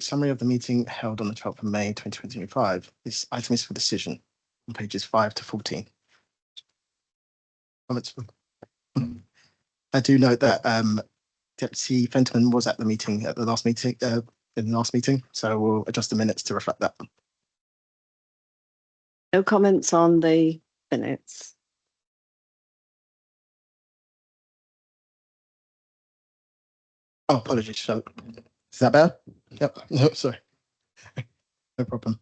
Summary of the meeting held on the 12th of May 2025. This item is for decision on pages 5 to 14. Comments? I do note that Deputy Fenton was at the meeting at the last meeting, in the last meeting, so we'll adjust the minutes to reflect that. No comments on the minutes. Oh, apologies. So, is that better? Yep. No, sorry. No problem.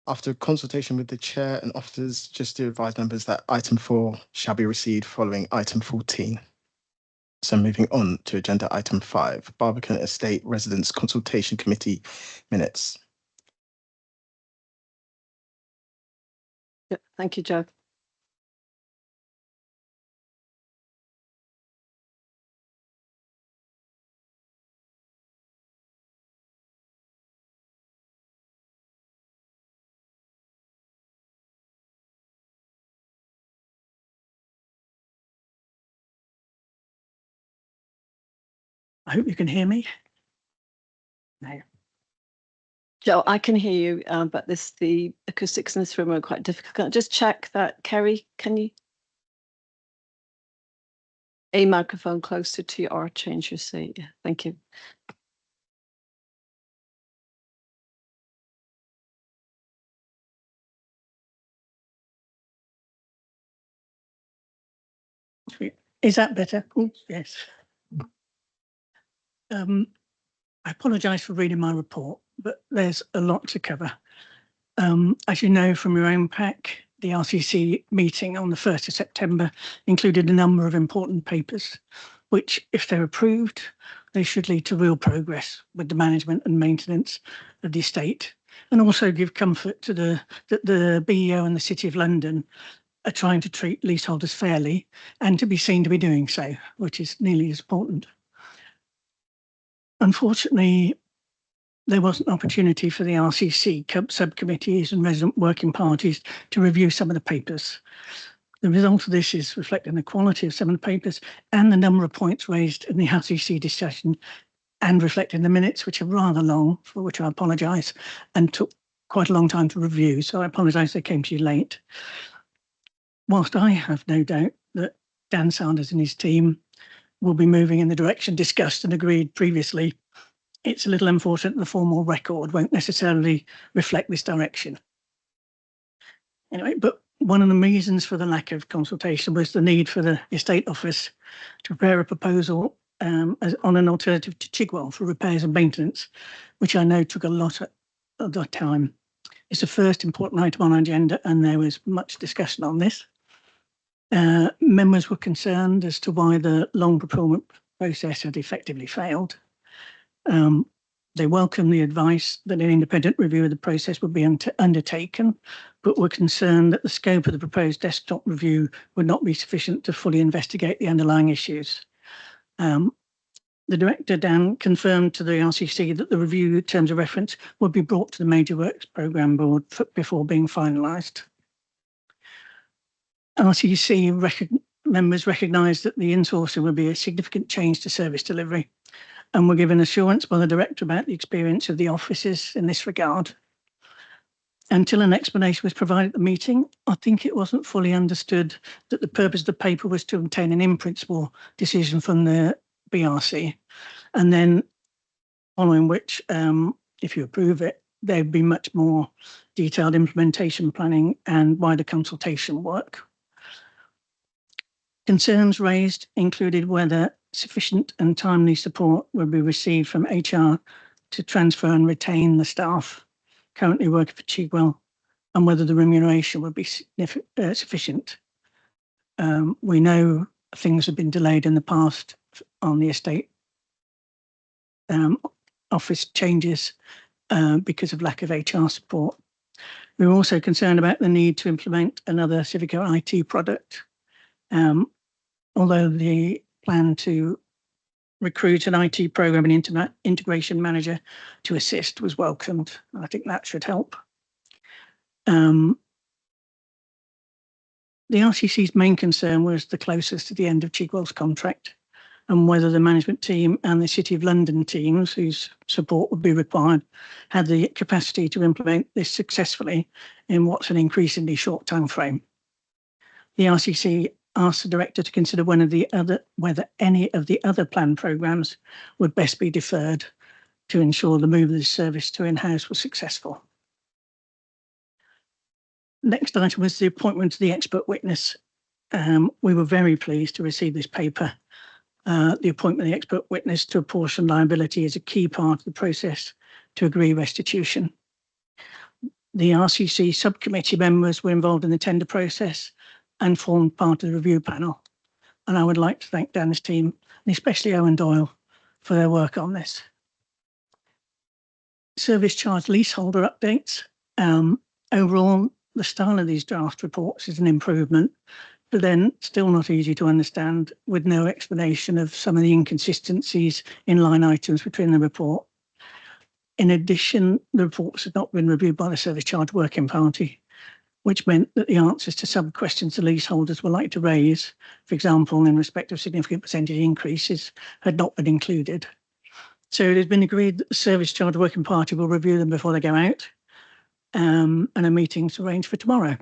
After consultation with the chair and officers, just to advise members that item 4 shall be received following item 14. So moving on to agenda item 5, Barbican Estate Residents Consultation Committee minutes. Thank you, Joe. I hope you can hear me. No. Joe, I can hear you, but the acoustics in this room are quite difficult. Can I just check that, Kerry, can you? A microphone closer to you or change your seat. Yeah, thank you. Is that better? Oh, yes. I apologise for reading my report, but there's a lot to cover. As you know from your own pack, the RCC meeting on the 1st of September included a number of important papers, which, if they're approved, they should lead to real progress with the management and maintenance of the estate, and also give comfort to that the BEO and the City of London are trying to treat leaseholders fairly and to be seen to be doing so, which is nearly as important. Unfortunately, there was an opportunity for the RCC subcommittees and resident working parties to review some of the papers. The result of this is reflecting the quality of some of the papers and the number of points raised in the RCC discussion, and reflecting the minutes, which are rather long, for which I apologise, and took quite a long time to review. So I apologise they came to you late. Whilst I have no doubt that Dan Sanders and his team will be moving in the direction discussed and agreed previously, it's a little unfortunate the formal record won't necessarily reflect this direction. Anyway, but one of the reasons for the lack of consultation was the need for the estate office to prepare a proposal on an alternative to Chigwell for repairs and maintenance, which I know took a lot of the time. It's the first important item on our agenda, and there was much discussion on this. Members were concerned as to why the long procurement process had effectively failed. They welcomed the advice that an independent review of the process would be undertaken, but were concerned that the scope of the proposed desktop review would not be sufficient to fully investigate the underlying issues. The Director, Dan, confirmed to the RCC that the review terms of reference would be brought to the Major Works Programme Board before being finalised. RCC members recognised that the insourcing would be a significant change to service delivery, and were given assurance by the Director about the experience of the offices in this regard. Until an explanation was provided at the meeting, I think it wasn't fully understood that the purpose of the paper was to obtain an in-principle decision from the BRC, and then following which, if you approve it, there'd be much more detailed implementation planning and wider consultation work. Concerns raised included whether sufficient and timely support would be received from HR to transfer and retain the staff currently working for Chigwell, and whether the remuneration would be sufficient. We know things have been delayed in the past on the estate office changes because of lack of HR support. We were also concerned about the need to implement another Civica IT product. Although the plan to recruit an IT program and integration manager to assist was welcomed, I think that should help. The RCC's main concern was the closest to the end of Chigwell's contract, and whether the management team and the City of London teams, whose support would be required, had the capacity to implement this successfully in what's an increasingly short time frame. The RCC asked the director to consider whether any of the other planned programmes would best be deferred to ensure the move of this service to in-house was successful. Next item was the appointment of the expert witness. We were very pleased to receive this paper. The appointment of the expert witness to apportion liability is a key part of the process to agree restitution. The RCC subcommittee members were involved in the tender process and formed part of the review panel. And I would like to thank Dan's team, and especially Owen Doyle, for their work on this. Service charge leaseholder updates. Overall, the style of these draft reports is an improvement, but then still not easy to understand, with no explanation of some of the inconsistencies in line items between the report. In addition, the reports had not been reviewed by the Service Charge Working Party, which meant that the answers to some questions the leaseholders were likely to raise, for example, in respect of significant percentage increases, had not been included. So it has been agreed that the Service Charge Working Party will review them before they go out, and a meeting's arranged for tomorrow.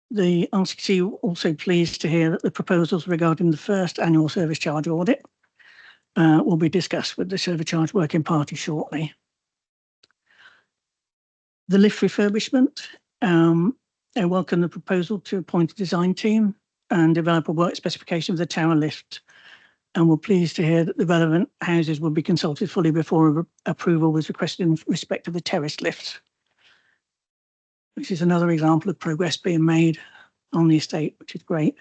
The RCC were also pleased to hear that the proposals regarding the first annual service charge audit will be discussed with the Service Charge Working Party shortly. The lift refurbishment, I welcome the proposal to appoint a design team and develop a work specification of the tower lift, and we're pleased to hear that the relevant houses will be consulted fully before approval was requested in respect of the terrace lifts, which is another example of progress being made on the estate, which is great.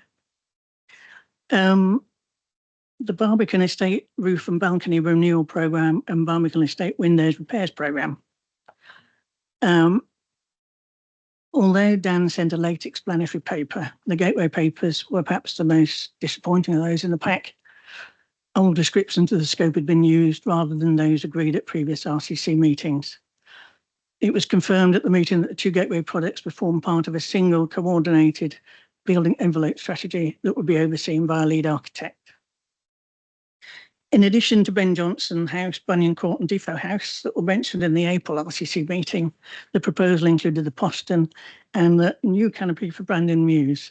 The Barbican Estate Roof and Balcony Renewal Programme and Barbican Estate Windows Repairs Programme. Although Dan sent a late explanatory paper, the gateway papers were perhaps the most disappointing of those in the pack. Old descriptions of the scope had been used rather than those agreed at previous RCC meetings. It was confirmed at the meeting that the two gateway projects would form part of a single coordinated building envelope strategy that would be overseen by a lead architect. In addition to Ben Jonson House, Bunyan Court and Defoe House that were mentioned in the April RCC meeting, the proposal included the postern and the new canopy for Brandon Mews.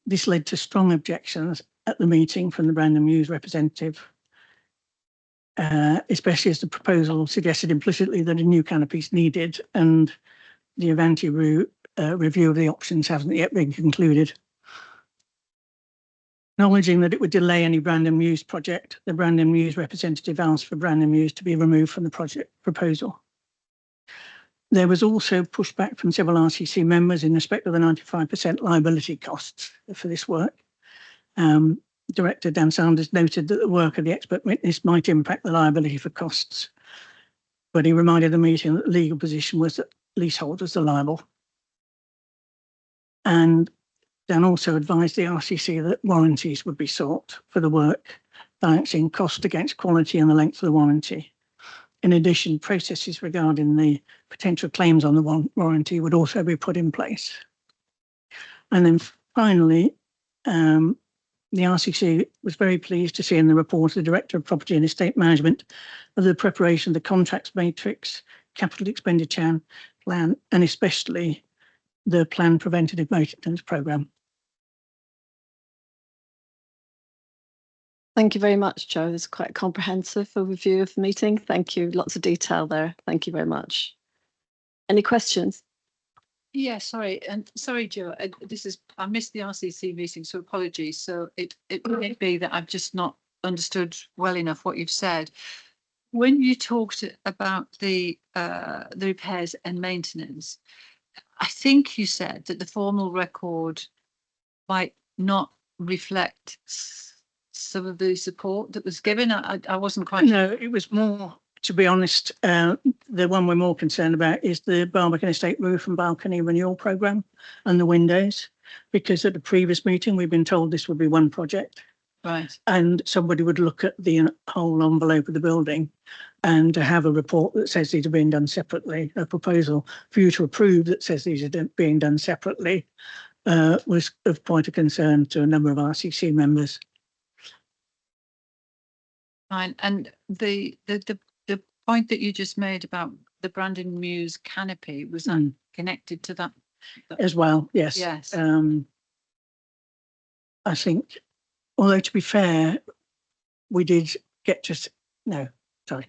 This led to strong objections at the meeting from the Brandon Mews representative, especially as the proposal suggested implicitly that a new canopy is needed, and the Avanti review of the options hasn't yet been concluded. Acknowledging that it would delay any Brandon Mews project, the Brandon Mews representative asked for Brandon Mews to be removed from the project proposal. There was also pushback from several RCC members in respect of the 95% liability costs for this work. Director Dan Sanders noted that the work of the expert witness might impact the liability for costs, but he reminded the meeting that the legal position was that leaseholders are liable. And Dan also advised the RCC that warranties would be sought for the work, balancing cost against quality and the length of the warranty. In addition, processes regarding the potential claims on the warranty would also be put in place. And then finally, the RCC was very pleased to see in the report of the Director of Property and Estate Management of the preparation of the contracts matrix, capital expenditure plan, and especially the planned preventative maintenance programme. Thank you very much, Joe. It's quite a comprehensive overview of the meeting. Thank you. Lots of detail there. Thank you very much. Any questions? Yeah, sorry. And sorry, Joe, I missed the RCC meeting, so apologies. So it may be that I've just not understood well enough what you've said. When you talked about the repairs and maintenance, I think you said that the formal record might not reflect some of the support that was given. I wasn't quite sure. No, it was more, to be honest, the one we're more concerned about is the Barbican Estate Roof and Balcony Renewal Programme and the windows, because at the previous meeting we've been told this would be one project. Right. And somebody would look at the whole envelope of the building and to have a report that says these are being done separately, a proposal for you to approve that says these are being done separately, was of quite a concern to a number of RCC members. Fine. And the point that you just made about the Brandon Muse canopy, was that connected to that? As well, yes. Yes. I think, although to be fair, we did get to, no, sorry.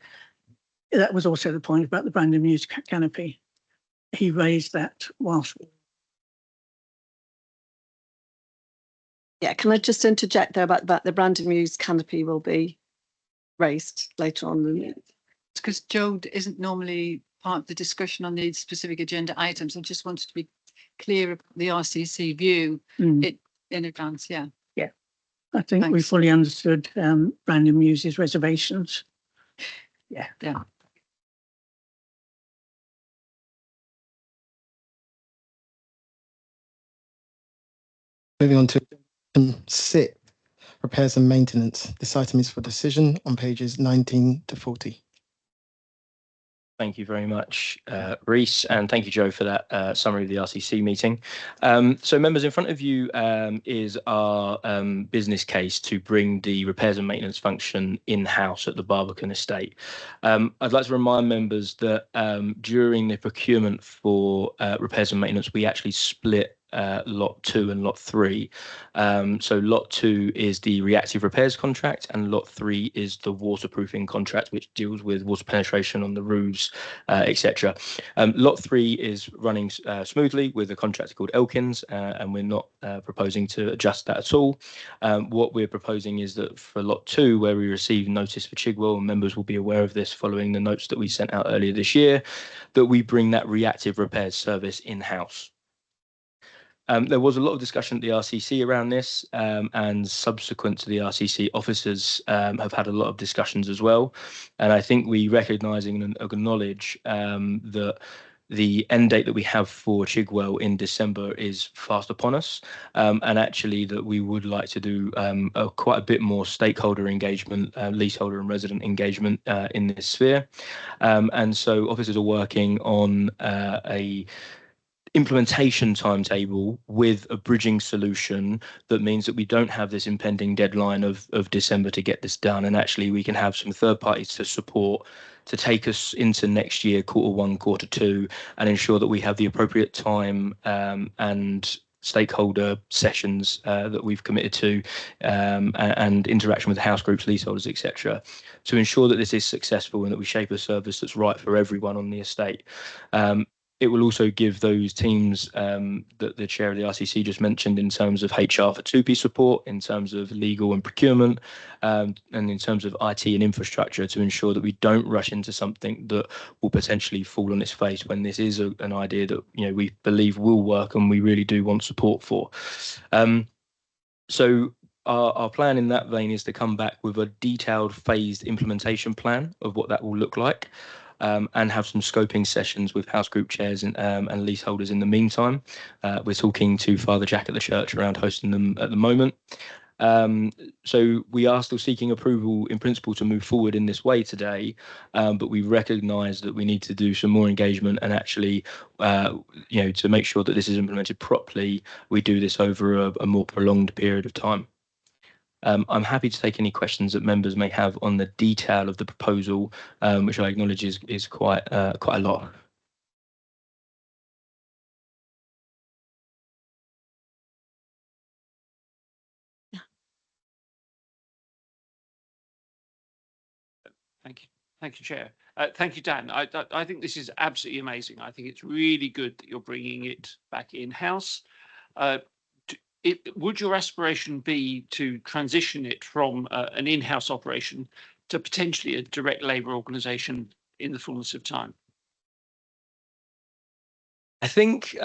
That was also the point about the Brandon Muse canopy. He raised that whilst. Yeah, can I just interject there about that? The Brandon Muse canopy will be raised later on. Yeah. It's because Joe isn't normally part of the discussion on the specific agenda items. I just wanted to be clear about the RCC view it in advance. Yeah. Yeah, I think we Thanks. fully understood Brandon Muse's reservations. Yeah. Yeah. Moving on to item 6, repairs and maintenance. This item is for decision on pages 19 to 40. Thank you very much, Reese, and thank you, Joe, for that summary of the RCC meeting. So members, in front of you is our business case to bring the repairs and maintenance function in-house at the Barbican estate. I'd like to remind members that during the procurement for repairs and maintenance, we actually split lot 2 and lot 3. So lot 2 is the reactive repairs contract, and lot 3 is the waterproofing contract, which deals with water penetration on the roofs, etc. Lot 3 is running smoothly with a contractor called Elkins, and we're not proposing to adjust that at all. What we're proposing is that for lot 2, where we receive notice for Chigwell, and members will be aware of this following the notes that we sent out earlier this year, that we bring that reactive repairs service in-house. There was a lot of discussion at the RCC around this, and subsequent to the RCC, officers have had a lot of discussions as well. And I think we recognise and acknowledge that the end date that we have for Chigwell in December is fast upon us, and actually that we would like to do quite a bit more stakeholder engagement, leaseholder and resident engagement in this sphere. And so officers are working on a implementation timetable with a bridging solution that means that we don't have this impending deadline of December to get this done, and actually we can have some third parties to support to take us into next year, Q1, Q2, and ensure that we have the appropriate time and stakeholder sessions that we've committed to, and interaction with house groups, leaseholders, etc., to ensure that this is successful and that we shape a service that's right for everyone on the estate. It will also give those teams that the chair of the RCC just mentioned in terms of HR for 2P support, in terms of legal and procurement, and in terms of IT and infrastructure, to ensure that we don't rush into something that will potentially fall on its face when this is an idea that we believe will work and we really do want support for. So our plan in that vein is to come back with a detailed phased implementation plan of what that will look like. And have some scoping sessions with house group chairs and leaseholders in the meantime. We're talking to Father Jack at the church around hosting them at the moment. So we are still seeking approval in principle to move forward in this way today, but we recognise that we need to do some more engagement and actually, to make sure that this is implemented properly, we do this over a more prolonged period of time. I'm happy to take any questions that members may have on the detail of the proposal, which I acknowledge is quite a lot. Thank you, Chair. Thank you, Dan. I think this is absolutely amazing. I think it's really good that you're bringing it back in-house. Would your aspiration be to transition it from an in-house operation to potentially a direct labour organisation in the fullness of time? I think this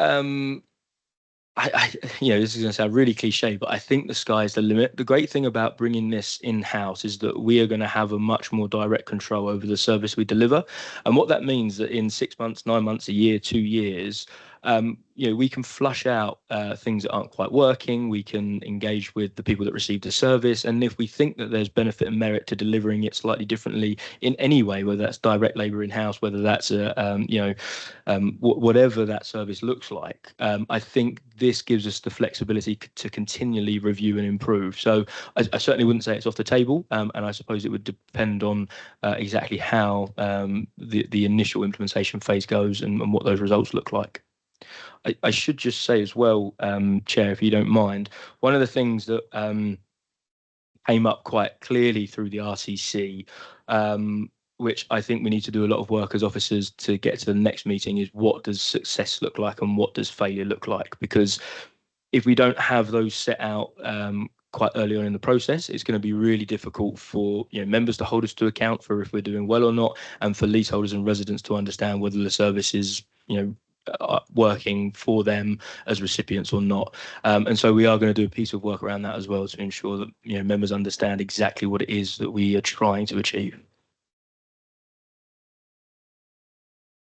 is going to sound really cliche, but I think the sky's the limit. The great thing about bringing this in-house is that we are going to have a much more direct control over the service we deliver. And what that means that in 6 months, 9 months, a year, 2 years, we can flush out things that aren't quite working. We can engage with the people that receive the service, and if we think that there's benefit and merit to delivering it slightly differently in any way, whether that's direct labour in-house, whether that's whatever that service looks like, I think this gives us the flexibility to continually review and improve. So I certainly wouldn't say it's off the table, and I suppose it would depend on exactly how the initial implementation phase goes and what those results look like. I should just say as well, Chair, if you don't mind, one of the things that came up quite clearly through the RCC, which I think we need to do a lot of work as officers to get to the next meeting, is what does success look like and what does failure look like? Because if we don't have those set out quite early on in the process, it's going to be really difficult for members to hold us to account for if we're doing well or not, and for leaseholders and residents to understand whether the service is working for them as recipients or not. And so we are going to do a piece of work around that as well to ensure that members understand exactly what it is that we are trying to achieve.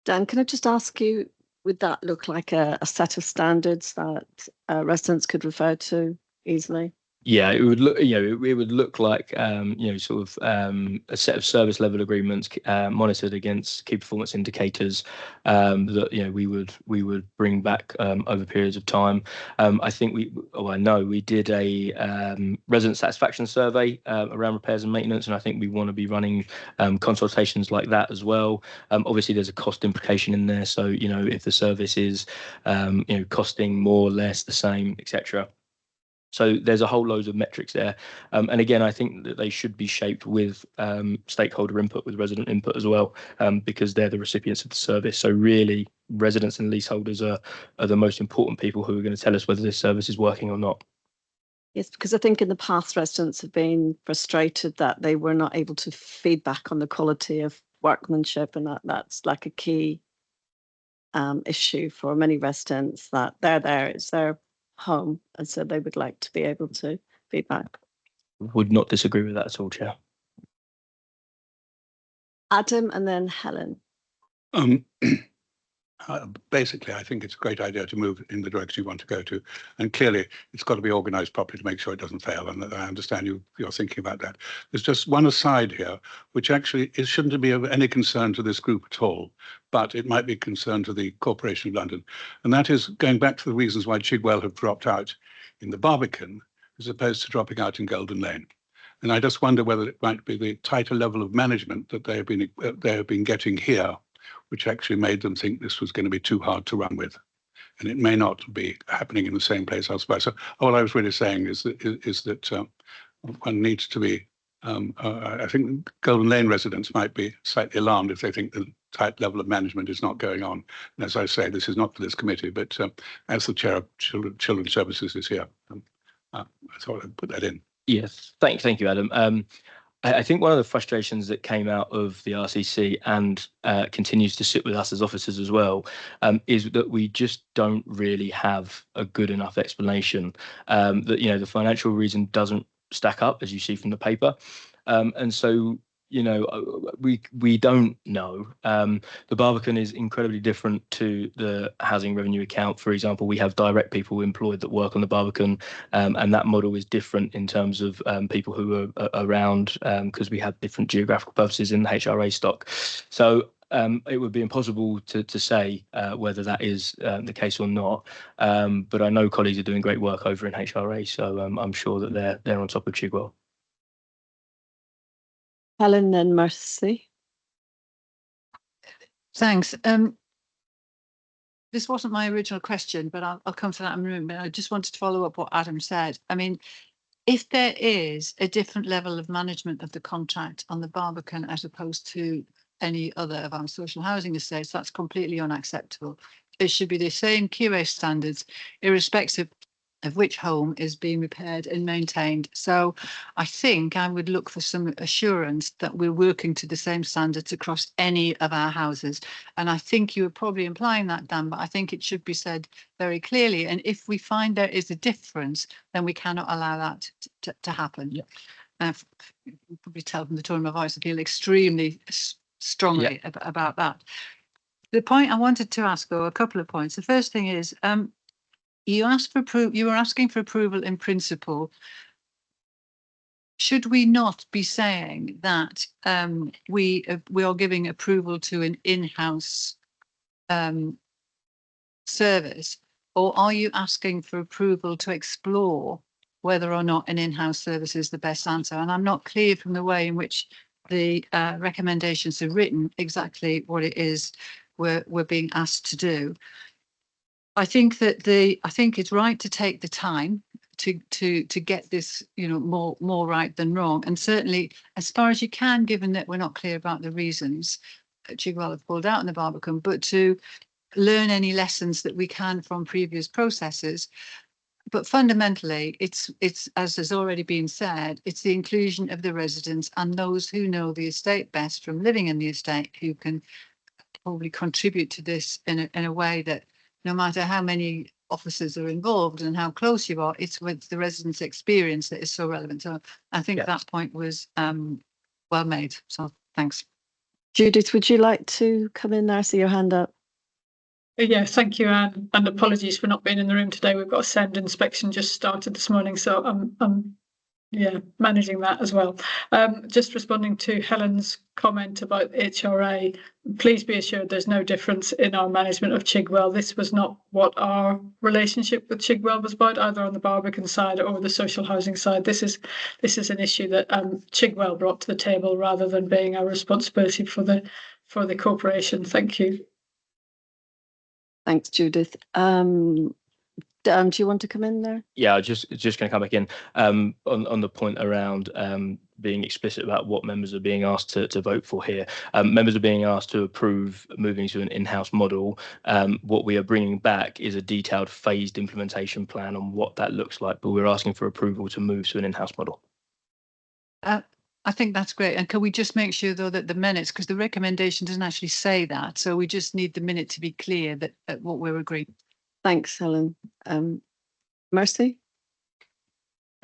Dan, can I just ask you, would that look like a set of standards that residents could refer to easily? Yeah, it would look, it would look like, sort of a set of service level agreements monitored against key performance indicators that we would bring back over periods of time. I think I know we did a resident satisfaction survey around repairs and maintenance, and I think we want to be running consultations like that as well. Obviously, there's a cost implication in there, so if the service is costing more, less, the same, etc. So there's a whole load of metrics there. And again, I think that they should be shaped with stakeholder input, with resident input as well, because they're the recipients of the service. So really, residents and leaseholders are the most important people who are going to tell us whether this service is working or not. Yes, because I think in the past, residents have been frustrated that they were not able to feedback on the quality of workmanship, and that's like a key issue for many residents, that they're there, it's their home, and so they would like to be able to feedback. Would not disagree with that at all, Chair. Adam and then Helen. Basically, I think it's a great idea to move in the direction you want to go to, and clearly it's got to be organised properly to make sure it doesn't fail, and I understand you're thinking about that. There's just one aside here, which actually it shouldn't be of any concern to this group at all, but it might be a concern to the Corporation of London, and that is going back to the reasons why Chigwell have dropped out in the Barbican as opposed to dropping out in Golden Lane. And I just wonder whether it might be the tighter level of management that they have been getting here, which actually made them think this was going to be too hard to run with. And it may not be happening in the same place elsewhere. So all I was really saying is that one needs to be, I think Golden Lane residents might be slightly alarmed if they think the tight level of management is not going on. And as I say, this is not for this committee, but as the chair of Children's Services is here, I thought I'd put that in. Yes, thank you, Adam. I think one of the frustrations that came out of the RCC and continues to sit with us as officers as well is that we just don't really have a good enough explanation. That the financial reason doesn't stack up, as you see from the paper, and so we don't know. The Barbican is incredibly different to the housing revenue account. For example, we have direct people employed that work on the Barbican, and that model is different in terms of people who are around, because we have different geographical purposes in the HRA stock. So it would be impossible to say whether that is the case or not. But I know colleagues are doing great work over in HRA, so I'm sure that they're on top of Chigwell. Helen and Mercy. Thanks. This wasn't my original question, but I'll come to that in a moment. But I just wanted to follow up what Adam said. I mean, if there is a different level of management of the contract on the Barbican as opposed to any other of our social housing estates, that's completely unacceptable. It should be the same QA standards, irrespective of which home is being repaired and maintained. So I think I would look for some assurance that we're working to the same standards across any of our houses. And I think you were probably implying that, Dan, but I think it should be said very clearly. And if we find there is a difference, then we cannot allow that to happen. Yeah. You can probably tell from the tone of my voice, I feel extremely strongly about that. The point I wanted to ask, though, a couple of points. The first thing is, you asked for you were asking for approval in principle. Should we not be saying that we are giving approval to an in-house service, or are you asking for approval to explore whether or not an in-house service is the best answer? And I'm not clear from the way in which the recommendations are written exactly what it is we're being asked to do. I think that I think it's right to take the time to get this, you know, more right than wrong, and certainly as far as you can, given that we're not clear about the reasons Chigwell have pulled out in the Barbican, but to learn any lessons that we can from previous processes. But fundamentally, it's as has already been said, it's the inclusion of the residents and those who know the estate best from living in the estate, who can probably contribute to this in a way that, no matter how many officers are involved and how close you are, it's with the residents' experience that is so relevant. So I think that point was well made. So thanks. Judith, would you like to come in there? I see your hand up. Yeah, thank you, Anne, and apologies for not being in the room today. We've got a SEND inspection just started this morning, so I'm managing that as well. Just responding to Helen's comment about HRA, please be assured there's no difference in our management of Chigwell. This was not what our relationship with Chigwell was about, either on the Barbican side or the social housing side. This is an issue that Chigwell brought to the table rather than being our responsibility for the corporation. Thank you. Thanks, Judith. Dan, do you want to come in there? Yeah, just going to come back in on the point around being explicit about what members are being asked to vote for here. Members are being asked to approve moving to an in-house model. What we are bringing back is a detailed phased implementation plan on what that looks like, but we're asking for approval to move to an in-house model. I think that's great. And can we just make sure, though, that the minutes, because the recommendation doesn't actually say that, so we just need the minute to be clear that what we're agreeing. Thanks, Helen. Mercy?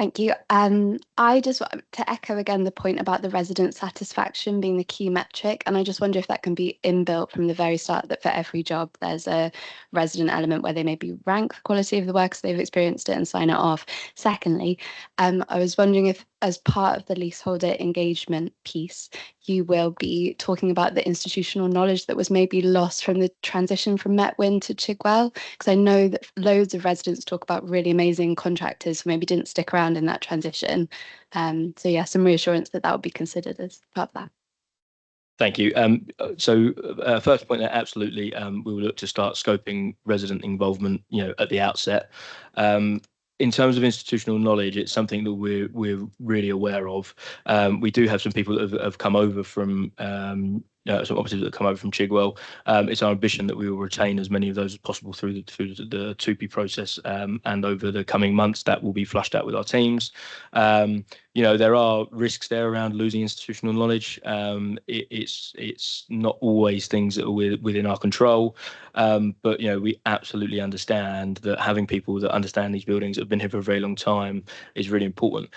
Thank you. I just want to echo again the point about the resident satisfaction being the key metric, and I just wonder if that can be inbuilt from the very start, that for every job there's a resident element where they maybe rank the quality of the work so they've experienced it and sign it off. Secondly, I was wondering if, as part of the leaseholder engagement piece, you will be talking about the institutional knowledge that was maybe lost from the transition from Metwin to Chigwell, because I know that loads of residents talk about really amazing contractors who maybe didn't stick around in that transition. So yeah, some reassurance that would be considered as part of that. Thank you. First point there, absolutely, we will look to start scoping resident involvement, at the outset. In terms of institutional knowledge, it's something that we're really aware of. We do have some people that have come over from some officers that have come over from Chigwell. It's our ambition that we will retain as many of those as possible through the 2P process, and over the coming months that will be flushed out with our teams. There are risks there around losing institutional knowledge. It's not always things that are within our control, but we absolutely understand that having people that understand these buildings that have been here for a very long time is really important.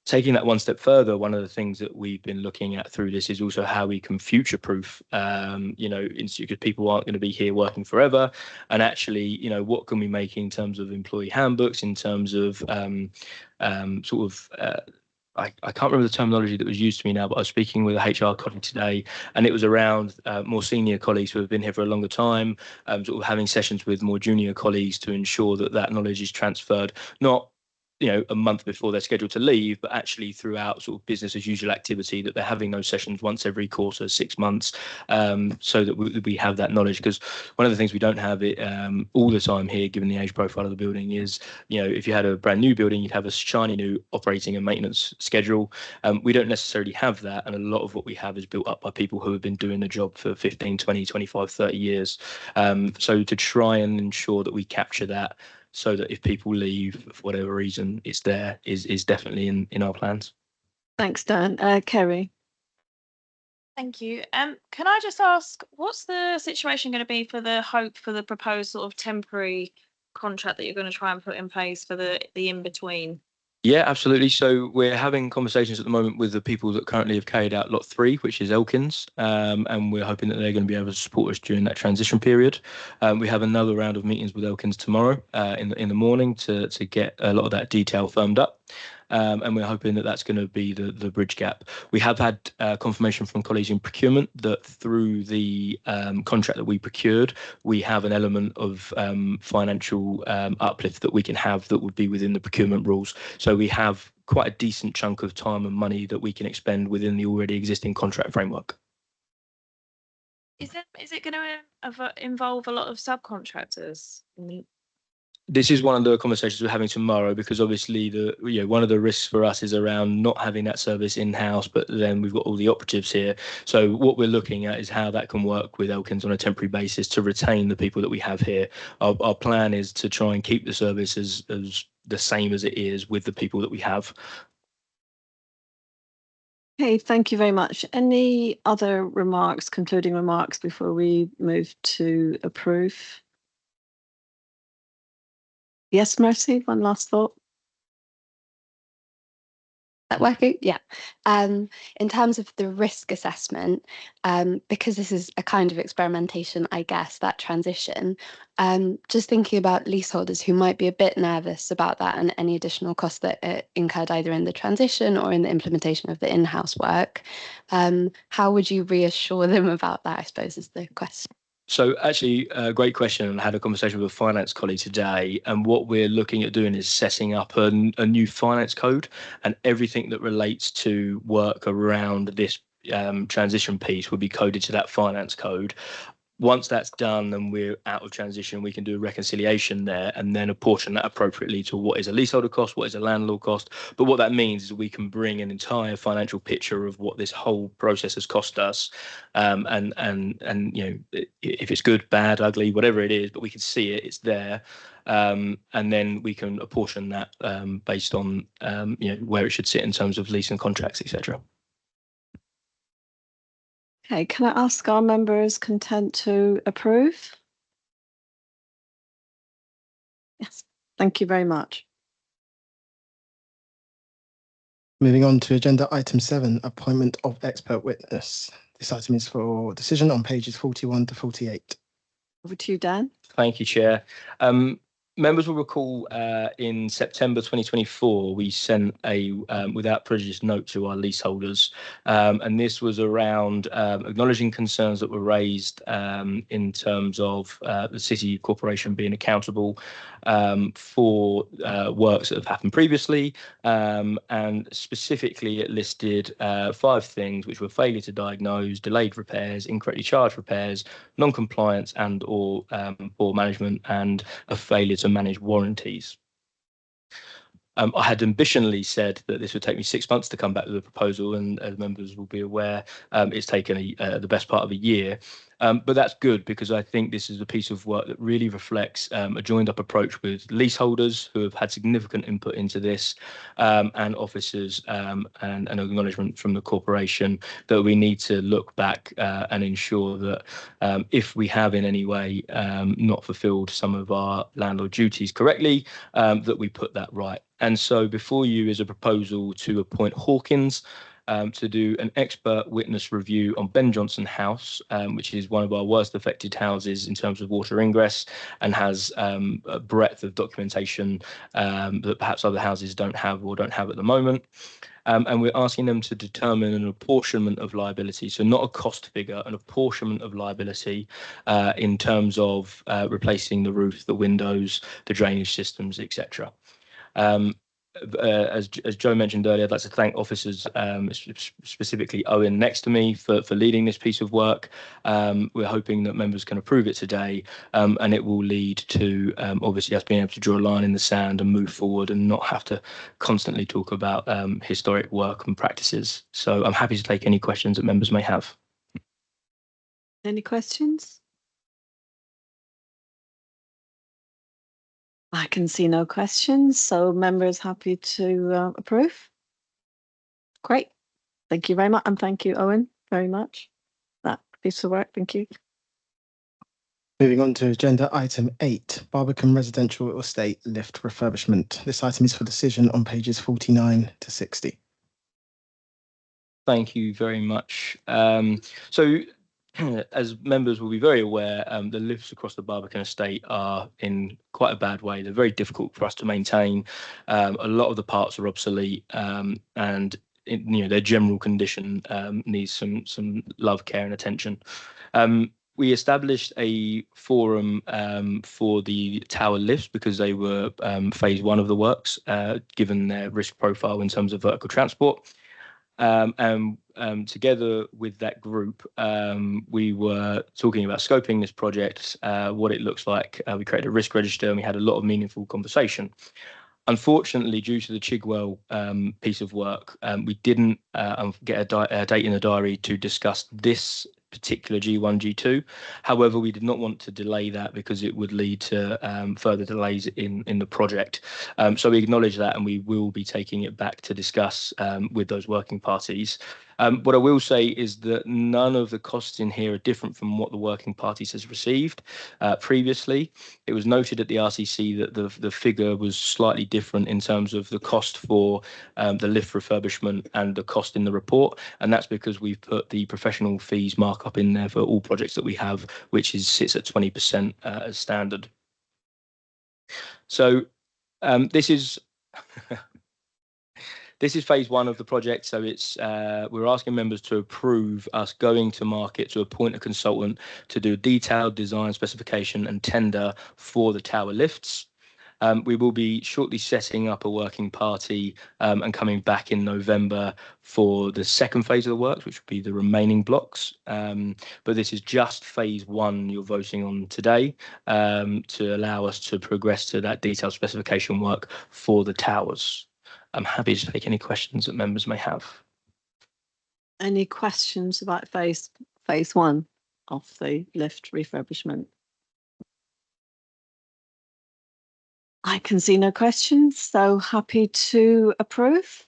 Taking that one step further, one of the things that we've been looking at through this is also how we can future-proof, because people aren't going to be here working forever, and actually, what can we make in terms of employee handbooks, in terms of I can't remember the terminology that was used to me now, but I was speaking with a HR colleague today, and it was around more senior colleagues who have been here for a longer time, having sessions with more junior colleagues to ensure that knowledge is transferred, not a month before they're scheduled to leave, but actually throughout business as usual activity, that they're having those sessions once every quarter, 6 months, so that we have that knowledge. Because one of the things we don't have it all the time here, given the age profile of the building, is if you had a brand new building, you'd have a shiny new operating and maintenance schedule. We don't necessarily have that, and a lot of what we have is built up by people who have been doing the job for 15, 20, 25, 30 years. So to try and ensure that we capture that, so that if people leave for whatever reason, it's there, is definitely in our plans. Thanks, Dan. Kerry. Thank you. Can I just ask, what's the situation going to be for the proposed temporary contract that you're going to try and put in place for the in-between Yeah, absolutely. So we're having conversations at the moment with the people that currently have carried out lot 3, which is Elkins, and we're hoping that they're going to be able to support us during that transition period. We have another round of meetings with Elkins tomorrow in the morning to get a lot of that detail firmed up. And we're hoping that that's going to be the bridge gap. We have had confirmation from colleagues in procurement that through the contract that we procured, we have an element of financial uplift that we can have that would be within the procurement rules. So we have quite a decent chunk of time and money that we can expend within the already existing contract framework. Is it going to involve a lot of subcontractors? This is one of the conversations we're having tomorrow, because obviously one of the risks for us is around not having that service in-house, but then we've got all the operatives here. So what we're looking at is how that can work with Elkins on a temporary basis to retain the people that we have here. Our plan is to try and keep the service as the same as it is with the people that we have. Okay, thank you very much. Any other remarks, concluding remarks before we move to approve? Yes, Mercy, one last thought. That working? Yeah. In terms of the risk assessment, because this is a kind of experimentation, I guess, that transition, just thinking about leaseholders who might be a bit nervous about that and any additional costs that are incurred either in the transition or in the implementation of the in-house work, how would you reassure them about that, I suppose, is the question. So actually, a great question, and I had a conversation with a finance colleague today, and what we're looking at doing is setting up a new finance code, and everything that relates to work around this transition piece will be coded to that finance code. Once that's done and we're out of transition, we can do a reconciliation there and then apportion that appropriately to what is a leaseholder cost, what is a landlord cost. But what that means is we can bring an entire financial picture of what this whole process has cost us, and if it's good, bad, ugly, whatever it is, but we can see it, it's there. And then we can apportion that based on where it should sit in terms of leasing contracts, etc. Okay, can I ask our members content to approve? Yes, thank you very much. Moving on to agenda item 7, appointment of expert witness. This item is for decision on pages 41 to 48. Over to you, Dan. Thank you, Chair. Members will recall in September 2024, we sent a without prejudice note to our leaseholders, and this was around acknowledging concerns that were raised in terms of the City Corporation being accountable for works that have happened previously, and specifically it listed 5 things, which were failure to diagnose, delayed repairs, incorrectly charged repairs, non-compliance and or poor management, and a failure to manage warranties. I had ambitionally said that this would take me 6 months to come back with a proposal, and as members will be aware, it's taken the best part of a year. But that's good, because I think this is a piece of work that really reflects a joined up approach with leaseholders who have had significant input into this, and officers, and an acknowledgement from the corporation that we need to look back and ensure that if we have in any way not fulfilled some of our landlord duties correctly, that we put that right. And so before you is a proposal to appoint Hawkins to do an expert witness review on Ben Jonson House, which is one of our worst affected houses in terms of water ingress, and has a breadth of documentation that perhaps other houses don't have at the moment. And we're asking them to determine an apportionment of liability, so not a cost figure, an apportionment of liability in terms of replacing the roof, the windows, the drainage systems, etc. As Joe mentioned earlier, I'd like to thank officers, specifically Owen next to me, for leading this piece of work. We're hoping that members can approve it today, and it will lead to obviously us being able to draw a line in the sand and move forward and not have to constantly talk about historic work and practices. So I'm happy to take any questions that members may have. Any questions? I can see no questions, so members happy to approve. Great, thank you very much, and thank you, Owen, very much. That piece of work, thank you. Moving on to agenda item 8, Barbican residential estate lift refurbishment. This item is for decision on pages 49 to 60. Thank you very much. As members will be very aware, the lifts across the Barbican estate are in quite a bad way. They're very difficult for us to maintain. A lot of the parts are obsolete, and their general condition needs some love, care, and attention. We established a forum for the tower lifts because they were phase 1 of the works, given their risk profile in terms of vertical transport. And together with that group, we were talking about scoping this project, what it looks like. We created a risk register and we had a lot of meaningful conversation. Unfortunately, due to the Chigwell piece of work, we didn't get a date in the diary to discuss this particular G1, G2. However, we did not want to delay that because it would lead to further delays in the project. So we acknowledge that and we will be taking it back to discuss with those working parties. What I will say is that none of the costs in here are different from what the working parties has received previously. It was noted at the RCC that the figure was slightly different in terms of the cost for the lift refurbishment and the cost in the report, and that's because we've put the professional fees markup in there for all projects that we have, which sits at 20% as standard. So this is this is phase 1 of the project, so it's we're asking members to approve us going to market to appoint a consultant to do a detailed design specification and tender for the tower lifts. We will be shortly setting up a working party and coming back in November for the second phase of the works, which will be the remaining blocks. But this is just phase 1 you're voting on today to allow us to progress to that detailed specification work for the towers. I'm happy to take any questions that members may have. Any questions about phase 1 of the lift refurbishment? I can see no questions, so happy to approve.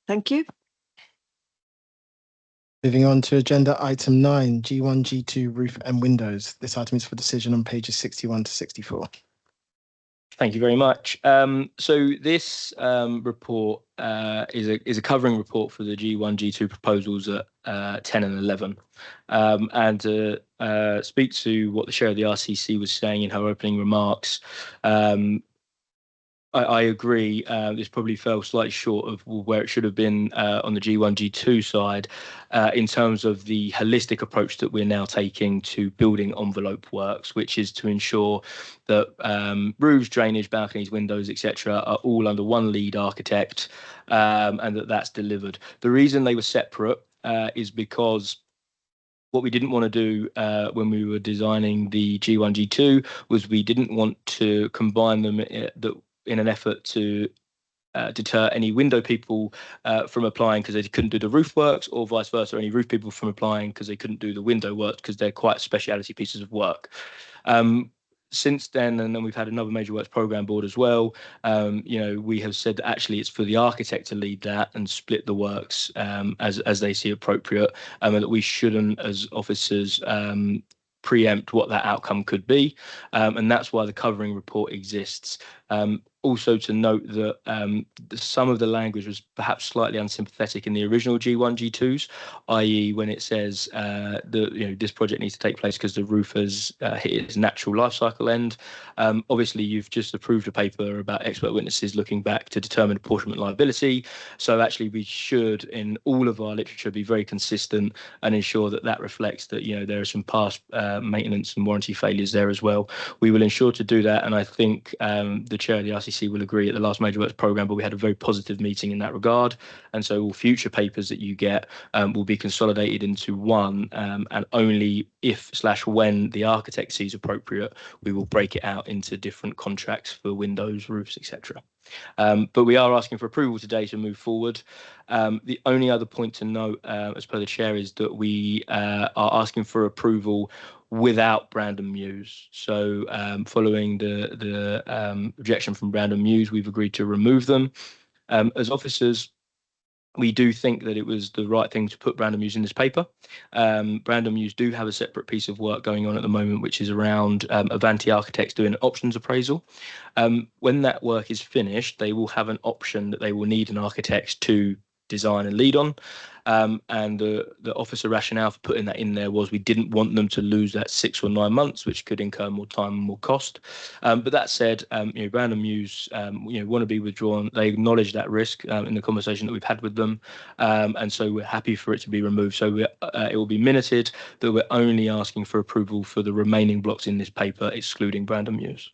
Thank you. Moving on to agenda item 9, G1, G2 roof and windows. This item is for decision on pages 61 to 64. Thank you very much. So this report is a covering report for the G1, G2 proposals at 10 and 11. And to speak to what the chair of the RCC was saying in her opening remarks, I agree. This probably fell slightly short of where it should have been on the G1, G2 side in terms of the holistic approach that we're now taking to building envelope works, which is to ensure that roofs, drainage, balconies, windows, etc., are all under one lead architect and that's delivered. The reason they were separate is because what we didn't want to do when we were designing the G1, G2 was we didn't want to combine them in an effort to deter any window people from applying because they couldn't do the roof works, or vice versa, any roof people from applying because they couldn't do the window works because they're quite speciality pieces of work. Since then, and then we've had another major works program board as well. We have said that actually it's for the architect to lead that and split the works as they see appropriate, and that we shouldn't, as officers, preempt what that outcome could be, and that's why the covering report exists. Also to note that some of the language was perhaps slightly unsympathetic in the original G1, G2s, i.e. when it says that this project needs to take place because the roof has hit its natural life cycle end. Obviously, you've just approved a paper about expert witnesses looking back to determine apportionment liability. So actually, we should, in all of our literature, be very consistent and ensure that that reflects that there are some past maintenance and warranty failures there as well. We will ensure to do that, and I think the chair of the RCC will agree at the last major works program, but we had a very positive meeting in that regard, and so all future papers that you get will be consolidated into one, and only if/when the architect sees appropriate, we will break it out into different contracts for windows, roofs, etc. But we are asking for approval today to move forward. The only other point to note, as per the chair, is that we are asking for approval without Brandon Muse. So following the objection from Brandon Muse, we've agreed to remove them. As officers, We do think that it was the right thing to put Brandon Muse in this paper. Brandon Muse do have a separate piece of work going on at the moment, which is around Avanti Architects doing an options appraisal. When that work is finished, they will have an option that they will need an architect to design and lead on. And the officer rationale for putting that in there was we didn't want them to lose that 6 or 9 months, which could incur more time and more cost. But that said, Brandon Muse, want to be withdrawn. They acknowledge that risk in the conversation that we've had with them, and so we're happy for it to be removed. So it will be minuted that we're only asking for approval for the remaining blocks in this paper, excluding Brandon Muse.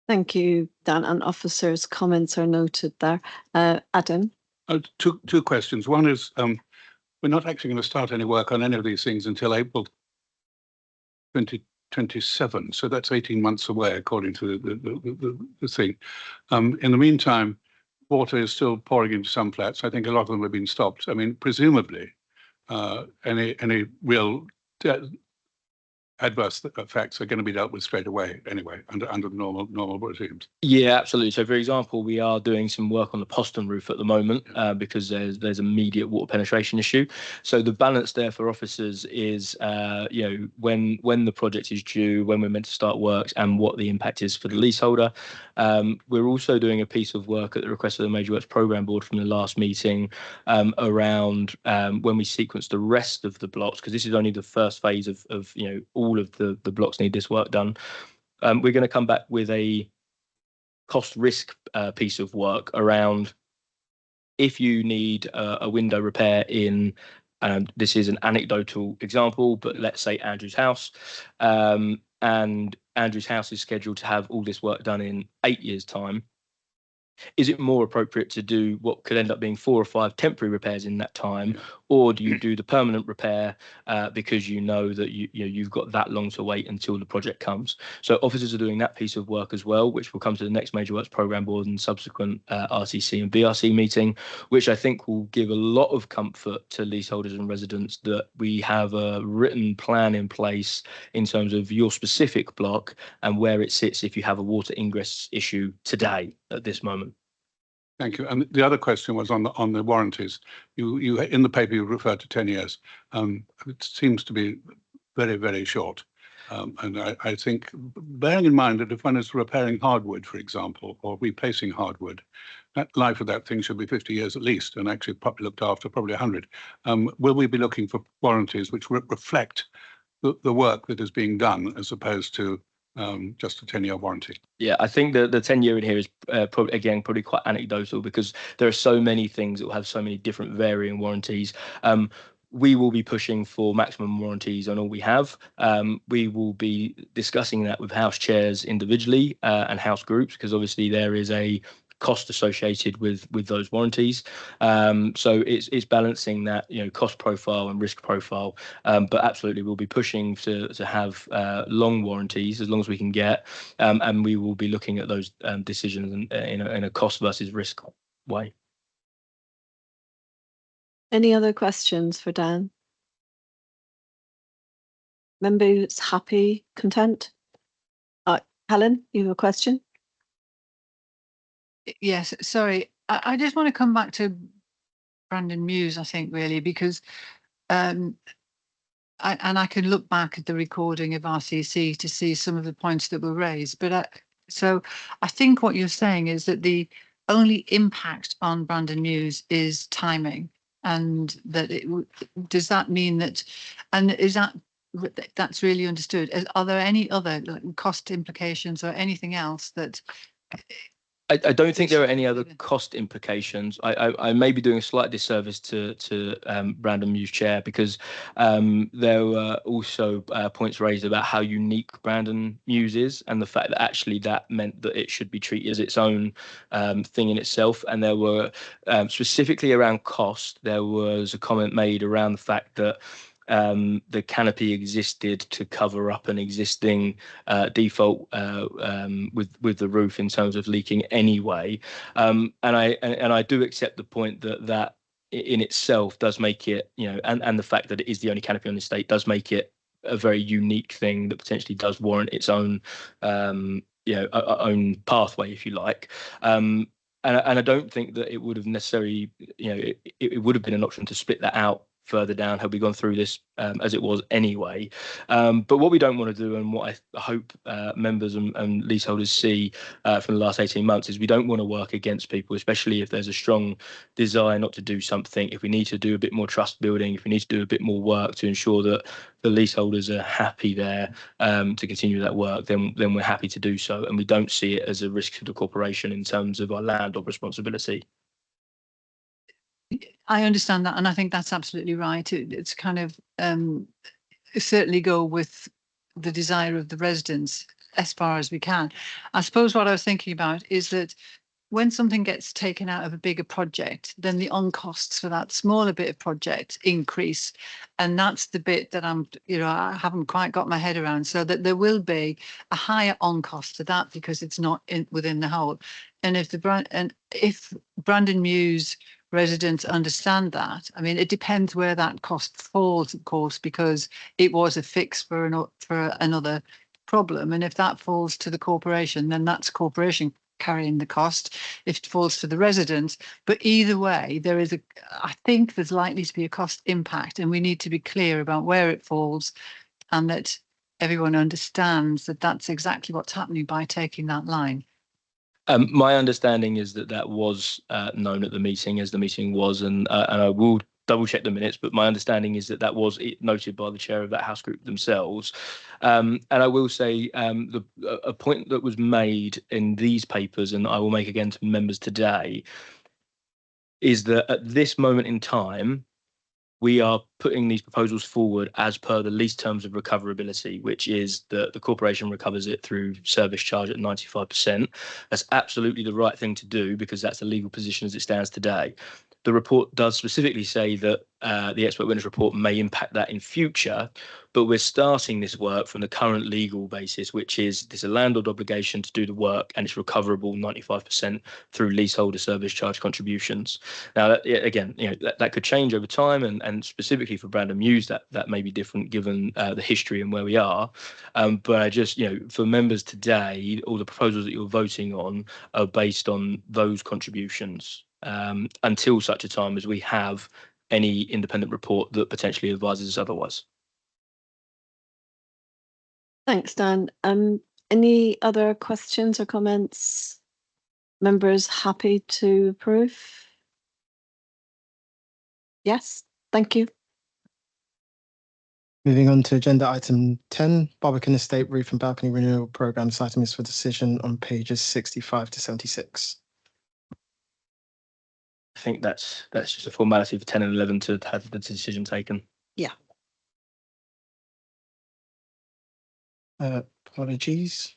Thank you, Dan. And officers' comments are noted there. Adam? Two questions. One is, we're not actually going to start any work on any of these things until April 2027. So that's 18 months away, according to the thing. In the meantime, water is still pouring into some flats. I think a lot of them have been stopped. I mean, presumably, any real adverse effects are going to be dealt with straight away anyway, under the normal regimes. Yeah, absolutely. So, for example, we are doing some work on the postern roof at the moment because there's immediate water penetration issue. So the balance there for officers is, when the project is due, when we're meant to start works, and what the impact is for the leaseholder. We're also doing a piece of work at the request of the Major Works Programme Board from the last meeting around when we sequence the rest of the blocks, because this is only the first phase of all of the blocks need this work done. We're going to come back with a cost risk piece of work around if you need a window repair in, this is an anecdotal example, but let's say Andrew's house, and Andrew's house is scheduled to have all this work done in 8 years' time. Is it more appropriate to do what could end up being 4 or 5 temporary repairs in that time, or do you do the permanent repair because you know that you've got that long to wait until the project comes? So officers are doing that piece of work as well, which will come to the next Major Works Programme Board and subsequent RCC and BRC meeting, which I think will give a lot of comfort to leaseholders and residents that we have a written plan in place in terms of your specific block and where it sits if you have a water ingress issue today at this moment. Thank you. And the other question was on the warranties. You in the paper you referred to 10 years. It seems to be very, very short. And I think, bearing in mind that if one is repairing hardwood, for example, or replacing hardwood, that life of that thing should be 50 years at least, and actually probably looked after probably 100. Will we be looking for warranties which reflect the work that is being done as opposed to just a 10-year warranty? Yeah, I think the 10-year in here is probably quite anecdotal because there are so many things that will have so many different varying warranties. We will be pushing for maximum warranties on all we have. We will be discussing that with house chairs individually and house groups, because obviously there is a cost associated with those warranties. So it's balancing that cost profile and risk profile. But absolutely, we'll be pushing to have long warranties as long as we can get, and we will be looking at those decisions in a cost versus risk way. Any other questions for Dan? Members happy, content? Helen, you have a question? Yes, sorry. I just want to come back to Brandon Muse, I think, really, because I can look back at the recording of RCC to see some of the points that were raised. But so I think what you're saying is that the only impact on Brandon Muse is timing, and that does that mean that, and is that's really understood? Are there any other cost implications or anything else that? I don't think there are any other cost implications. I may be doing a slight disservice to Brandon Muse chair, because there were also points raised about how unique Brandon Muse is, and the fact that actually that meant that it should be treated as its own thing in itself. And there were specifically around cost, there was a comment made around the fact that the canopy existed to cover up an existing default with the roof in terms of leaking anyway, and I do accept the point that in itself does make it, and the fact that it is the only canopy on the estate does make it a very unique thing that potentially does warrant its own own pathway, if you like. and I don't think that it would have necessarily, it would have been an option to split that out further down had we gone through this as it was anyway. But what we don't want to do, and what I hope members and leaseholders see from the last 18 months, is we don't want to work against people, especially if there's a strong desire not to do something. If we need to do a bit more trust building, if we need to do a bit more work to ensure that the leaseholders are happy there to continue that work, then we're happy to do so. And we don't see it as a risk to the corporation in terms of our land or responsibility. I understand that, and I think that's absolutely right. It's kind of certainly go with the desire of the residents as far as we can. I suppose what I was thinking about is that when something gets taken out of a bigger project, then the on costs for that smaller bit of project increase, and that's the bit that I haven't quite got my head around. So that there will be a higher on cost to that because it's not within the whole. And if Brandon Mews residents understand that, I mean, it depends where that cost falls, of course, because it was a fix for another problem. And if that falls to the corporation, then that's corporation carrying the cost. If it falls to the residents, but either way, I think there's likely to be a cost impact, and we need to be clear about where it falls, and that everyone understands that that's exactly what's happening by taking that line. My understanding is that was known at the meeting, as the meeting was, and I will double check the minutes, but my understanding is that was noted by the chair of that house group themselves. And I will say a point that was made in these papers, and I will make again to members today, is that at this moment in time, we are putting these proposals forward as per the lease terms of recoverability, which is that the corporation recovers it through service charge at 95%. That's absolutely the right thing to do because that's the legal position as it stands today. The report does specifically say that the expert witness report may impact that in future, but we're starting this work from the current legal basis, which is there's a landlord obligation to do the work and it's recoverable 95% through leaseholder service charge contributions. Now, that could change over time, and specifically for Brandon Mews, that may be different given the history and where we are. But I just, for members today, all the proposals that you're voting on are based on those contributions until such a time as we have any independent report that potentially advises us otherwise. Thanks, Dan. Any other questions or comments? Members happy to approve? Yes, thank you. Moving on to agenda item 10, Barbican Estate Roof and Balcony Renewal Programme. This item is for decision on pages 65 to 76. I think that's just a formality for 10 and 11 to have the decision taken. Yeah. Apologies.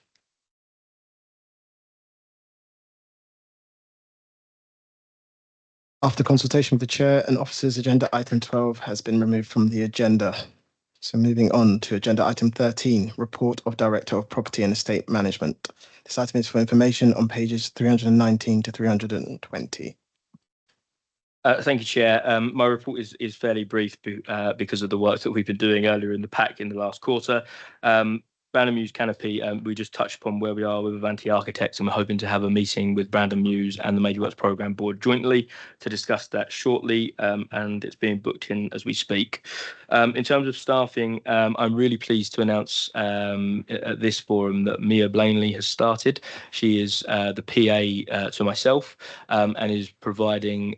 After consultation with the chair and officers, agenda item 12 has been removed from the agenda. So moving on to agenda item 13, report of Director of Property and Estate Management. This item is for information on pages 319 to 320. Thank you, Chair. My report is fairly brief because of the work that we've been doing earlier in the pack in the last quarter. Brandon Mews Canopy, we just touched upon where we are with Avanti Architects, and we're hoping to have a meeting with Brandon Mews and the Major Works Programme Board jointly to discuss that shortly, and it's being booked in as we speak. In terms of staffing, I'm really pleased to announce at this forum that Mia Blaney has started. She is the PA to myself and is providing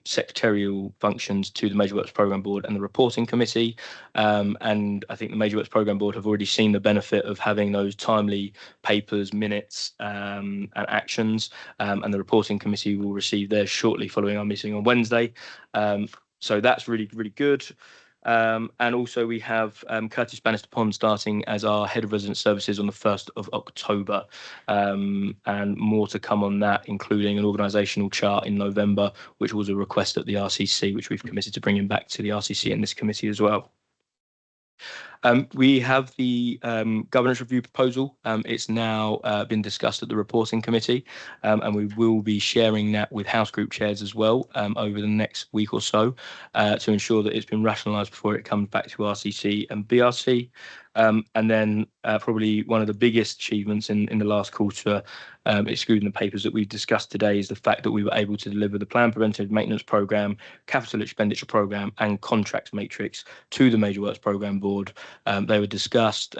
secretarial functions to the Major Works Programme Board and the Reporting Committee. And I think the Major Works Programme Board have already seen the benefit of having those timely papers, minutes and actions, and the Reporting Committee will receive theirs shortly following our meeting on Wednesday. So that's really, really good. And also we have Curtis Bannister-Pond starting as our Head of Resident Services on the 1st of October, and more to come on that, including an organisational chart in November, which was a request at the RCC, which we've committed to bringing back to the RCC and this committee as well. We have the governance review proposal. It's now been discussed at the reporting committee, and we will be sharing that with house group chairs as well over the next week or so to ensure that it's been rationalised before it comes back to RCC and BRC. And then probably one of the biggest achievements in the last quarter, excluding the papers that we've discussed today, is the fact that we were able to deliver the planned preventive maintenance programme, capital expenditure programme and contracts matrix to the Major Works Programme Board. They were discussed.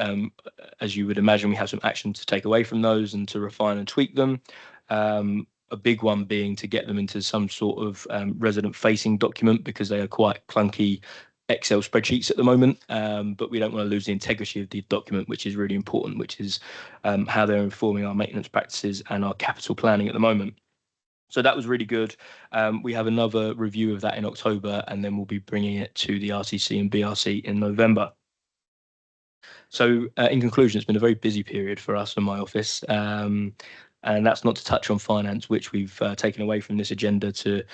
As you would imagine, we have some action to take away from those and to refine and tweak them. A big one being to get them into some sort of resident-facing document, because they are quite clunky Excel spreadsheets at the moment, but we don't want to lose the integrity of the document, which is really important, which is how they're informing our maintenance practices and our capital planning at the moment. So that was really good. We have another review of that in October, and then we'll be bringing it to the RCC and BRC in November. So in conclusion, it's been a very busy period for us in my office. And that's not to touch on finance, which we've taken away from this agenda to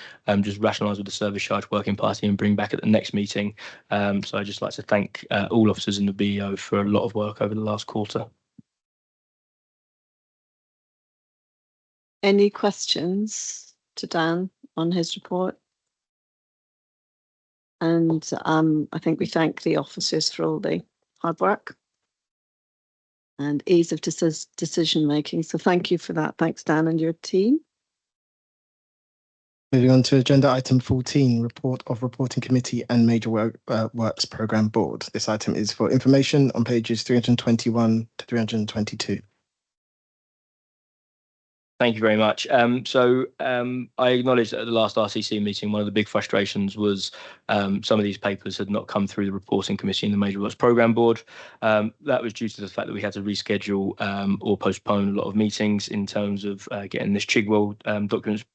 just rationalise with the service charge working party and bring back at the next meeting. So I'd just like to thank all officers in the BEO for a lot of work over the last quarter. Any questions to Dan on his report? And I think we thank the officers for all the hard work and ease of decision making. So thank you for that. Thanks, Dan, and your team. Moving on to agenda item 14, report of reporting committee and Major Works Programme Board. This item is for information on pages 321 to 322. Thank you very much. I acknowledge that at the last RCC meeting, one of the big frustrations was some of these papers had not come through the reporting committee and the Major Works Programme Board. That was due to the fact that we had to reschedule or postpone a lot of meetings in terms of getting this Chigwell documents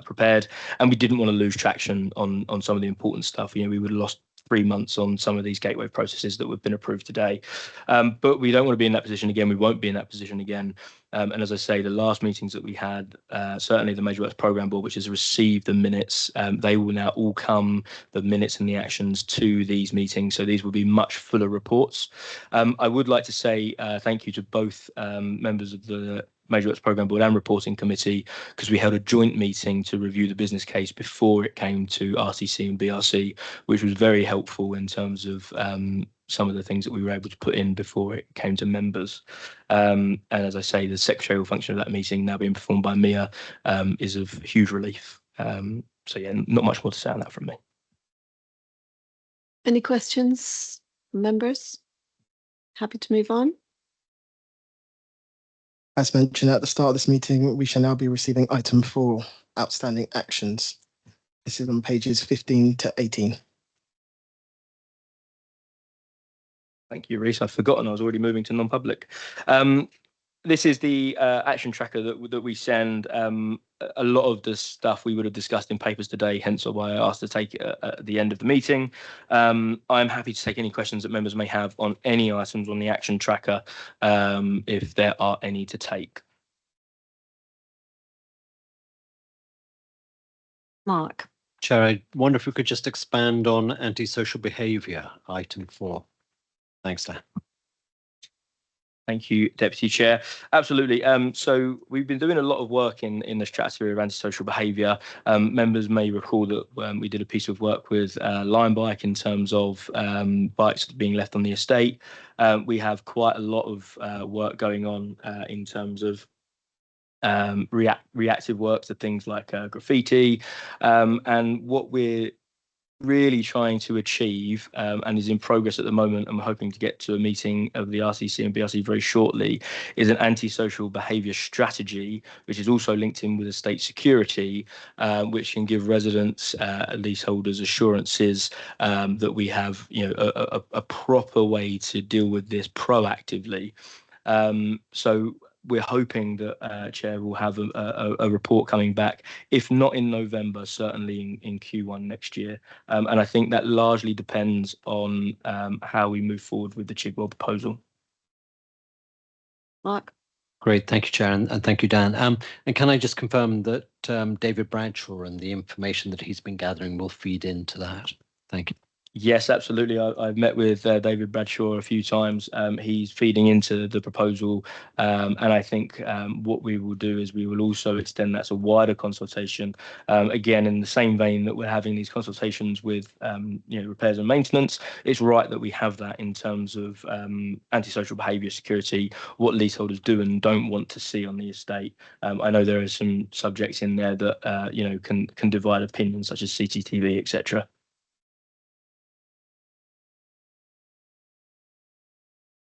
prepared, and we didn't want to lose traction on some of the important stuff. We would have lost 3 months on some of these gateway processes that have been approved today. But we don't want to be in that position again. We won't be in that position again. And as I say, the last meetings that we had, certainly the Major Works Programme Board, which has received the minutes, they will now all come, the minutes and the actions, to these meetings. So these will be much fuller reports. I would like to say thank you to both members of the Major Works Programme Board and Reporting Committee, because we held a joint meeting to review the business case before it came to RCC and BRC, which was very helpful in terms of some of the things that we were able to put in before it came to members. And as I say, the secretarial function of that meeting now being performed by Mia is of huge relief. So yeah, not much more to say on that from me. Any questions, members? Happy to move on. As mentioned at the start of this meeting, we shall now be receiving item 4, outstanding actions. This is on pages 15 to 18. Thank you, Reese. I've forgotten I was already moving to non-public. This is the action tracker that we send. A lot of the stuff we would have discussed in papers today, hence why I asked to take it at the end of the meeting. I'm happy to take any questions that members may have on any items on the action tracker, if there are any to take. Mark. Chair, I wonder if we could just expand on antisocial behaviour, item 4. Thanks, Dan. Thank you, Deputy Chair. Absolutely. So we've been doing a lot of work in the stratosphere of antisocial behaviour. Members may recall that we did a piece of work with Lion Bike in terms of bikes being left on the estate. We have quite a lot of work going on in terms of reactive work to things like graffiti. And what we're really trying to achieve and is in progress at the moment, and we're hoping to get to a meeting of the RCC and BRC very shortly, is an antisocial behaviour strategy, which is also linked in with estate security, which can give residents, leaseholders, assurances that we have, a proper way to deal with this proactively. So we're hoping that Chair will have a report coming back, if not in November, certainly in Q1 next year. And I think that largely depends on how we move forward with the Chigwell proposal. Mark. Great, thank you, Chair, and thank you, Dan. And can I just confirm that David Bradshaw and the information that he's been gathering will feed into that? Thank you. Yes, absolutely. I've met with David Bradshaw a few times. He's feeding into the proposal, and I think what we will do is we will also extend that to wider consultation. Again, in the same vein that we're having these consultations with repairs and maintenance, it's right that we have that in terms of antisocial behaviour, security, what leaseholders do and don't want to see on the estate. I know there are some subjects in there that can divide opinions, such as CCTV, etc.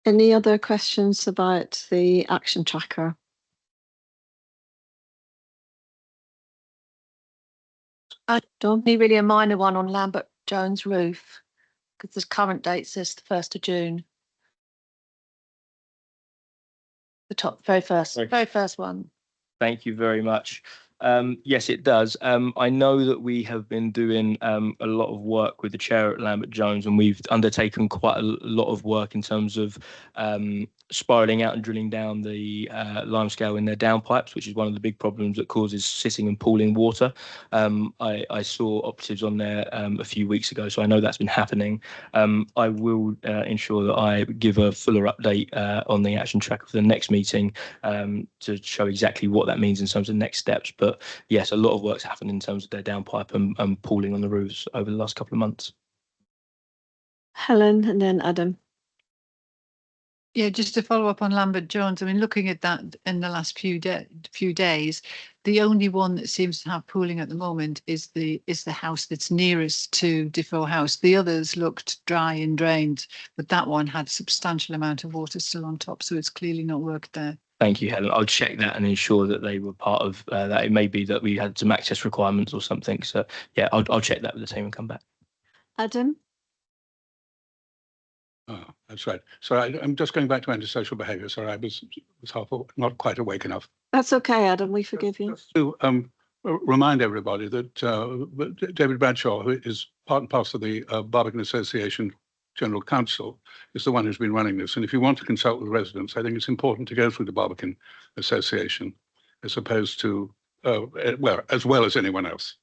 Any other questions about the action tracker? Only really a minor one on Lambert Jones roof, because the current date says the 1st of June. The very first one. Thank you very much. Yes, it does. I know that we have been doing a lot of work with the chair at Lambert Jones, and we've undertaken quite a lot of work in terms of spiralling out and drilling down the limescale in their downpipes, which is one of the big problems that causes sitting and pooling water. I saw operatives on there a few weeks ago, so I know that's been happening. I will ensure that I give a fuller update on the action tracker for the next meeting to show exactly what that means in terms of next steps. But yes, a lot of work's happened in terms of their downpipe and pooling on the roofs over the last couple of months. Helen and then Adam. Yeah, just to follow up on Lambert Jones, I mean, looking at that in the last few days, the only one that seems to have pooling at the moment is the house that's nearest to Defoe House. The others looked dry and drained, but that one had a substantial amount of water still on top, so it's clearly not worked there. Thank you, Helen. I'll check that and ensure that they were part of that. It may be that we had some access requirements or something. So yeah, I'll check that with the team and come back. Adam? Oh, that's right. So I'm just going back to antisocial behaviour. Sorry, I was not quite awake enough. That's okay, Adam. We forgive you. Just to remind everybody that David Bradshaw, who is part and parcel of the Barbican Association General Counsel, is the one who's been running this. And if you want to consult with residents, I think it's important to go through the Barbican Association as opposed to, as well as anyone else.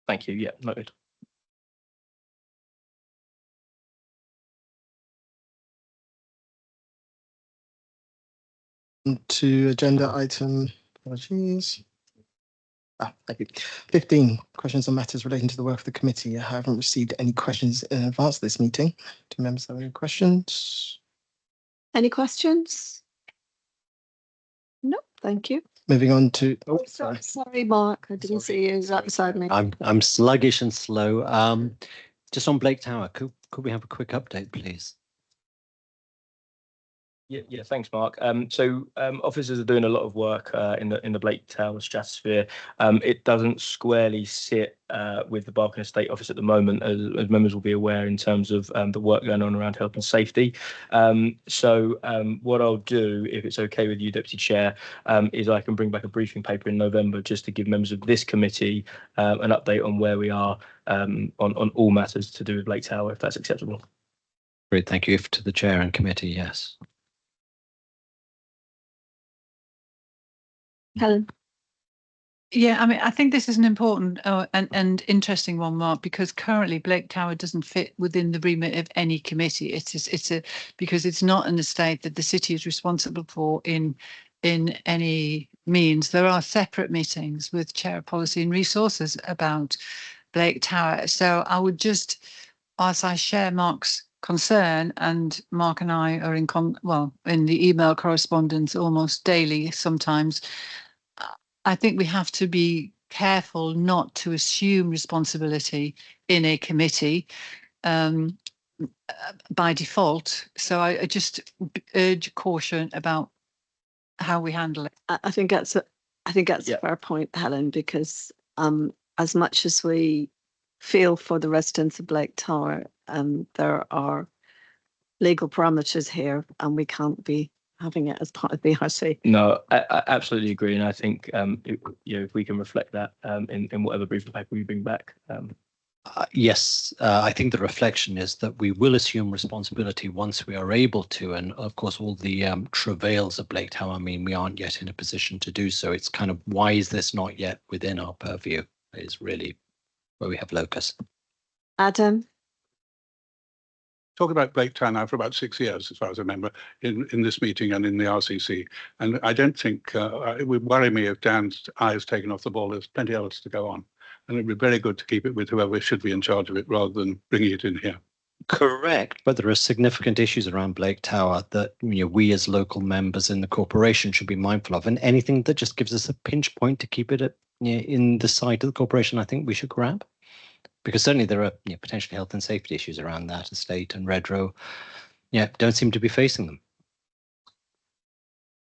Thank you. Yeah, noted. To agenda item, apologies. Thank you. 15 questions on matters relating to the work of the committee. I haven't received any questions in advance of this meeting. Do members have any questions? Any questions? No, thank you. Moving on to. Sorry, Mark. I didn't see you right beside me. I'm sluggish and slow. Just on Blake Tower, could we have a quick update, please? Yeah, thanks, Mark. So officers are doing a lot of work in the Blake Tower stratosphere. It doesn't squarely sit with the Barbican Estate Office at the moment, as members will be aware, in terms of the work going on around health and safety. So what I'll do, if it's okay with you, Deputy Chair, is I can bring back a briefing paper in November just to give members of this committee an update on where we are on all matters to do with Blake Tower, if that's acceptable. Great, thank you. If to the chair and committee, yes. Helen. Yeah, I mean, I think this is an important and interesting one, Mark, because currently Blake Tower doesn't fit within the remit of any committee. Because it's not an estate that the city is responsible for in any means. There are separate meetings with Chair of Policy and Resources about Blake Tower. So I would just, as I share Mark's concern, and Mark and I are in the email correspondence almost daily sometimes, I think we have to be careful not to assume responsibility in a committee by default. So I just urge caution about how we handle it. I think that's a fair point, Helen, because as much as we feel for the residents of Blake Tower, there are legal parameters here, and we can't be having it as part of BRC. No, I absolutely agree, and I think if we can reflect that in whatever briefing paper we bring back. Yes, I think the reflection is that we will assume responsibility once we are able to, and of course all the travails of Blake Tower mean we aren't yet in a position to do so. It's kind of, why is this not yet within our purview, is really where we have locus. Adam? talking about Blake Town now for about 6 years, as far as I remember, in this meeting and in the RCC. And I don't think it would worry me if Dan's eye is taken off the ball. There's plenty else to go on. And it'd be very good to keep it with whoever should be in charge of it rather than bringing it in here. Correct, but there are significant issues around Blake Tower that we as local members in the corporation should be mindful of, and anything that just gives us a pinch point to keep it at, in the sight of the corporation, I think we should grab, because certainly there are potentially health and safety issues around that estate, and Redrow, don't seem to be facing them.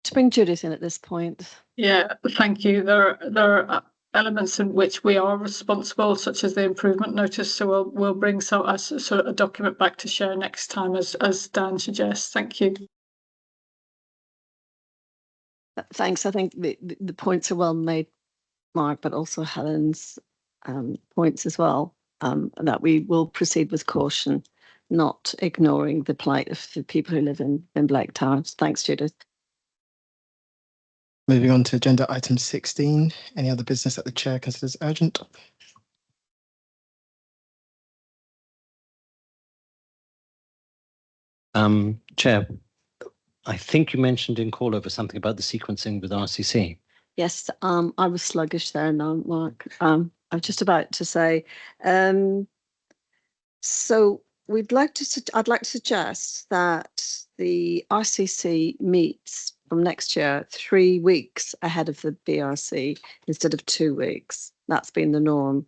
To bring Judith in at this point. Yeah, thank you. There are elements in which we are responsible, such as the improvement notice. So we'll bring a document back to share next time, as Dan suggests. Thank you. Thanks. I think the points are well made, Mark, but also Helen's points as well. That we will proceed with caution, not ignoring the plight of the people who live in Blake Towers. Thanks, Judith. Moving on to agenda item 16. Any other business that the chair considers urgent? Chair, I think you mentioned in call over something about the sequencing with RCC. Yes, I was sluggish there now, Mark. I'm just about to say, so I'd like to suggest that the RCC meets from next year 3 weeks ahead of the BRC instead of 2 weeks. That's been the norm.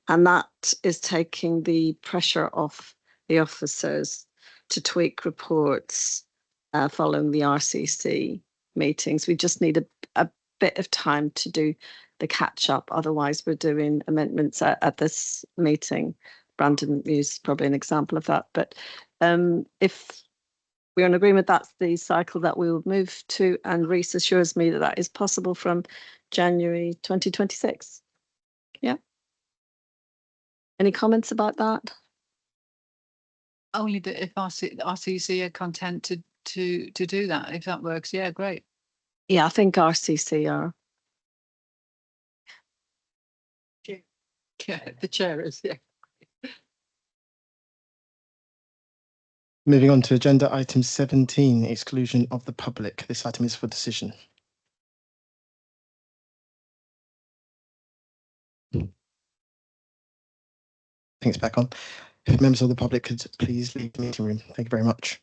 And that is taking the pressure off the officers to tweak reports following the RCC meetings. We just need a bit of time to do the catch up. Otherwise, we're doing amendments at this meeting. Brandon is probably an example of that. But if we're in agreement, that's the cycle that we will move to, and Reese assures me that that is possible from January 2026. Yeah. Any comments about that? Only that if RCC are content to do that, if that works, yeah, great. Yeah, I think RCC are. Yeah, the chair is, yeah. Moving on to agenda item 17, exclusion of the public. This item is for decision. I think it's back on. If members of the public could please leave the meeting room. Thank you very much.